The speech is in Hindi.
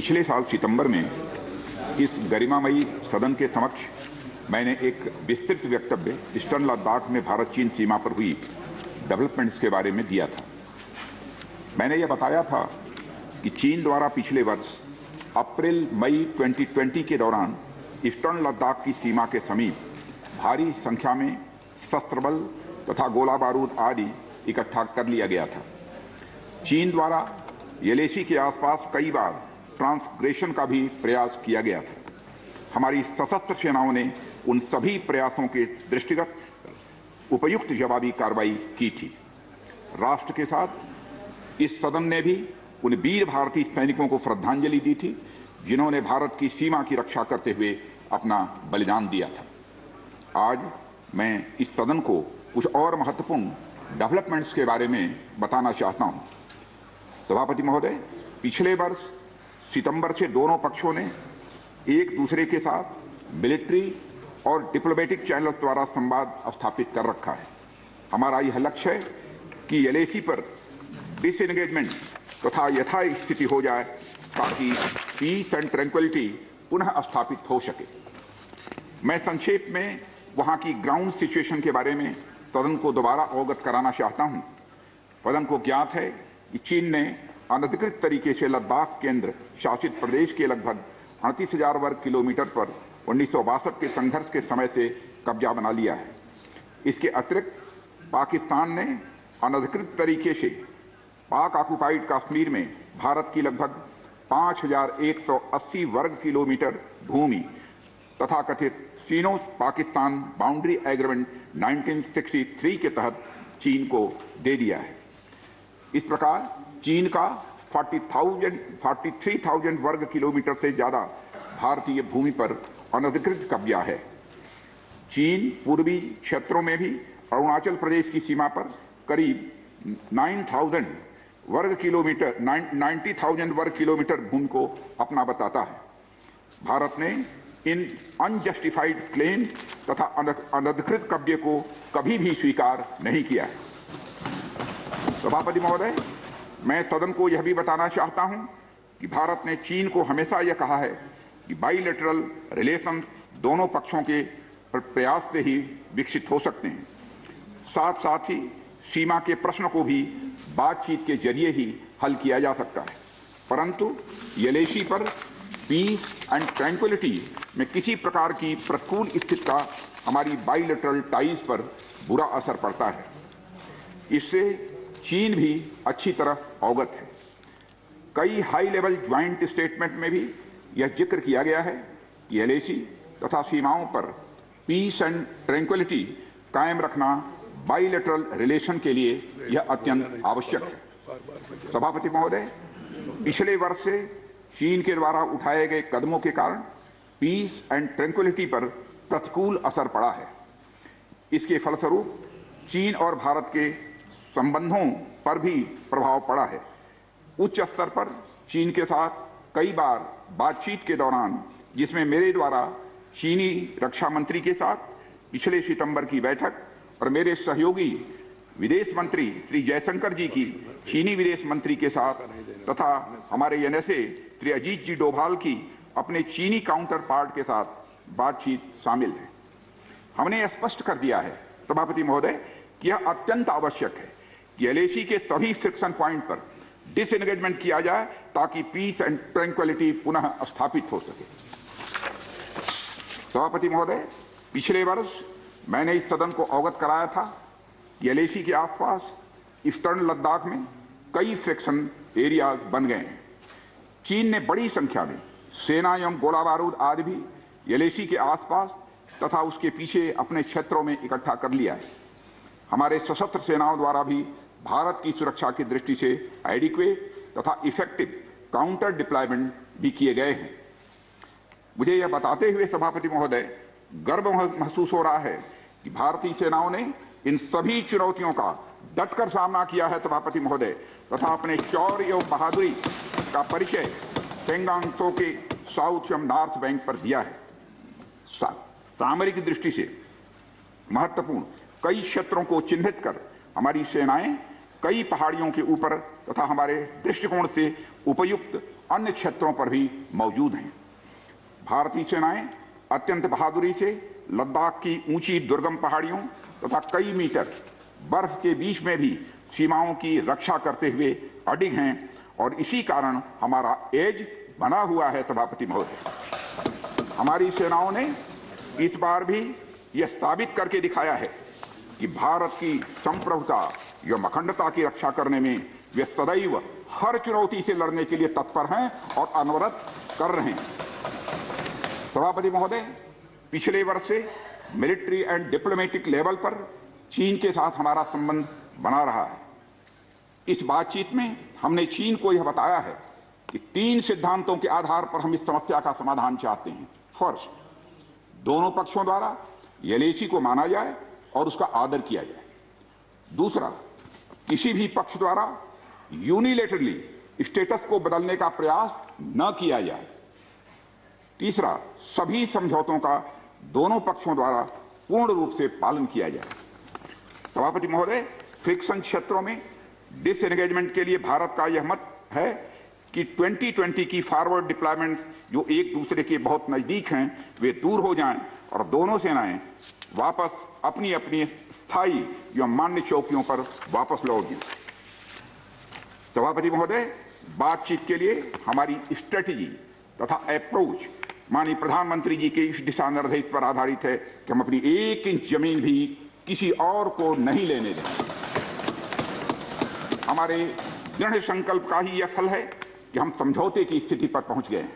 पिछले साल सितंबर में इस गरिमामयी सदन के समक्ष मैंने एक विस्तृत वक्तव्य ईस्टर्न लद्दाख में भारत चीन सीमा पर हुई डेवलपमेंट्स के बारे में दिया था। मैंने यह बताया था कि चीन द्वारा पिछले वर्ष अप्रैल मई 2020 के दौरान ईस्टर्न लद्दाख की सीमा के समीप भारी संख्या में शस्त्र बल तथा गोला बारूद आदि इकट्ठा कर लिया गया था। चीन द्वारा येलेसी के आसपास कई बार ट्रांसग्रेशन का भी प्रयास किया गया था। हमारी सशस्त्र सेनाओं ने उन सभी प्रयासों के दृष्टिगत उपयुक्त जवाबी कार्रवाई की थी। राष्ट्र के साथ इस सदन ने भी उन वीर भारतीय सैनिकों को श्रद्धांजलि दी थी जिन्होंने भारत की सीमा की रक्षा करते हुए अपना बलिदान दिया था। आज मैं इस सदन को कुछ और महत्वपूर्ण डेवलपमेंट्स के बारे में बताना चाहता हूं। सभापति महोदय, पिछले वर्ष सितंबर से दोनों पक्षों ने एक दूसरे के साथ मिलिट्री और डिप्लोमेटिक चैनल्स द्वारा संवाद स्थापित कर रखा है। हमारा यह लक्ष्य है कि येलेसी पर डिसएंगेजमेंट तथा यथास्थिति हो जाए ताकि पीस एंड ट्रैंक्विलिटी पुनः स्थापित हो सके। मैं संक्षेप में वहां की ग्राउंड सिचुएशन के बारे में सदन को दोबारा अवगत कराना चाहता हूं। सदन को ज्ञात है कि चीन ने अनधिकृत तरीके से लद्दाख केंद्र शासित प्रदेश के लगभग 38,000 वर्ग किलोमीटर पर 1962 के संघर्ष के समय से कब्जा बना लिया है। इसके अतिरिक्त पाकिस्तान ने अनधिकृत तरीके से पाक ऑक्युपाइड कश्मीर में भारत की लगभग 5,180 वर्ग किलोमीटर भूमि तथा कथित सीनो पाकिस्तान बाउंड्री एग्रीमेंट 1963 के तहत चीन को दे दिया है। इस प्रकार चीन का 43,000 वर्ग किलोमीटर से ज्यादा भारतीय भूमि पर अनधिकृत कब्जा है। चीन पूर्वी क्षेत्रों में भी अरुणाचल प्रदेश की सीमा पर करीब 90,000 वर्ग किलोमीटर भूमि को अपना बताता है। भारत ने इन अनजस्टिफाइड क्लेम्स तथा अनधिकृत कब्जे को कभी भी स्वीकार नहीं किया है। सभापति महोदय, मैं सदन को यह भी बताना चाहता हूं कि भारत ने चीन को हमेशा यह कहा है कि बाइलेटरल रिलेशन दोनों पक्षों के प्रयास से ही विकसित हो सकते हैं। साथ साथ ही सीमा के प्रश्न को भी बातचीत के जरिए ही हल किया जा सकता है। परंतु येलेसी पर पीस एंड ट्रैंक्विलिटी में किसी प्रकार की प्रतिकूल स्थिति का हमारी बाइलेटरल टाइज पर बुरा असर पड़ता है। इससे चीन भी अच्छी तरह अवगत है। कई हाई लेवल ज्वाइंट स्टेटमेंट में भी यह जिक्र किया गया है कि येलेसी तथा सीमाओं पर पीस एंड ट्रैंक्विलिटी कायम रखना बाइलेटरल रिलेशन के लिए यह अत्यंत आवश्यक है। सभापति महोदय, पिछले वर्ष से चीन के द्वारा उठाए गए कदमों के कारण पीस एंड ट्रैंक्विलिटी पर प्रतिकूल असर पड़ा है। इसके फलस्वरूप चीन और भारत के संबंधों पर भी प्रभाव पड़ा है। उच्च स्तर पर चीन के साथ कई बार बातचीत के दौरान, जिसमें मेरे द्वारा चीनी रक्षा मंत्री के साथ पिछले सितंबर की बैठक और मेरे सहयोगी विदेश मंत्री श्री जयशंकर जी की चीनी विदेश मंत्री के साथ तथा हमारे एनएसए श्री अजीत जी डोभाल की अपने चीनी काउंटर पार्ट के साथ बातचीत शामिल है। हमने स्पष्ट कर दिया है सभापति महोदय कि यह अत्यंत आवश्यक है कि येलेसी के सभी फ्रिक्शन पॉइंट पर डिसएंगेजमेंट किया जाए ताकि पीस एंड ट्रैंक्विलिटी पुनः स्थापित हो सके। सभापति महोदय, पिछले वर्ष मैंने इस सदन को अवगत कराया था येलेसी के आसपास ईस्टर्न लद्दाख में कई फ्रिक्शन एरियाज बन गए हैं। चीन ने बड़ी संख्या में सेना एवं गोला बारूद आदि भी येलेसी के आसपास तथा उसके पीछे अपने क्षेत्रों में इकट्ठा कर लिया है। हमारे सशस्त्र सेनाओं द्वारा भी भारत की सुरक्षा की दृष्टि से एडिक्वेट तथा इफेक्टिव काउंटर डिप्लॉयमेंट भी किए गए हैं। मुझे यह बताते हुए सभापति महोदय गर्व महसूस हो रहा है कि भारतीय सेनाओं ने इन सभी चुनौतियों का डटकर सामना किया है सभापति महोदय, तथा अपने शौर्य एवं बहादुरी का परिचय पेंगांग त्सो के साउथ एवं नॉर्थ बैंक पर दिया है। सामरिक दृष्टि से महत्वपूर्ण कई क्षेत्रों को चिन्हित कर हमारी सेनाएं कई पहाड़ियों के ऊपर तथा हमारे दृष्टिकोण से उपयुक्त अन्य क्षेत्रों पर भी मौजूद हैं। भारतीय सेनाएं अत्यंत बहादुरी से लद्दाख की ऊंची दुर्गम पहाड़ियों तथा कई मीटर बर्फ के बीच में भी सीमाओं की रक्षा करते हुए अडिग हैं और इसी कारण हमारा एज बना हुआ है। सभापति महोदय, हमारी सेनाओं ने इस बार भी यह साबित करके दिखाया है कि भारत की संप्रभुता एवं अखंडता की रक्षा करने में वे सदैव हर चुनौती से लड़ने के लिए तत्पर हैं और अनवरत कर रहे हैं। सभापति महोदय, पिछले वर्ष से मिलिट्री एंड डिप्लोमेटिक लेवल पर चीन के साथ हमारा संबंध बना रहा है। इस बातचीत में हमने चीन को यह बताया है कि 3 सिद्धांतों के आधार पर हम इस समस्या का समाधान चाहते हैं। फर्स्ट, दोनों पक्षों द्वारा एलएसी को माना जाए और उसका आदर किया जाए। दूसरा, किसी भी पक्ष द्वारा यूनिलेटरली स्टेटस को बदलने का प्रयास न किया जाए। तीसरा, सभी समझौतों का दोनों पक्षों द्वारा पूर्ण रूप से पालन किया जाए। सभापति महोदय, फ्रिक्शन क्षेत्रों में डिसएंगेजमेंट के लिए भारत का यह मत है कि 2020 की फॉरवर्ड डिप्लॉयमेंट जो एक दूसरे के बहुत नजदीक हैं वे दूर हो जाएं और दोनों सेनाएं वापस अपनी अपनी स्थायी एवं मान्य चौकियों पर वापस लौट जाएं। सभापति महोदय, बातचीत के लिए हमारी स्ट्रेटेजी तथा अप्रोच माननीय प्रधानमंत्री जी के इस दिशा निर्देश पर आधारित है कि हम अपनी 1 इंच जमीन भी किसी और को नहीं लेने देंगे। हमारे दृढ़ संकल्प का ही यह फल है कि हम समझौते की स्थिति पर पहुंच गए हैं।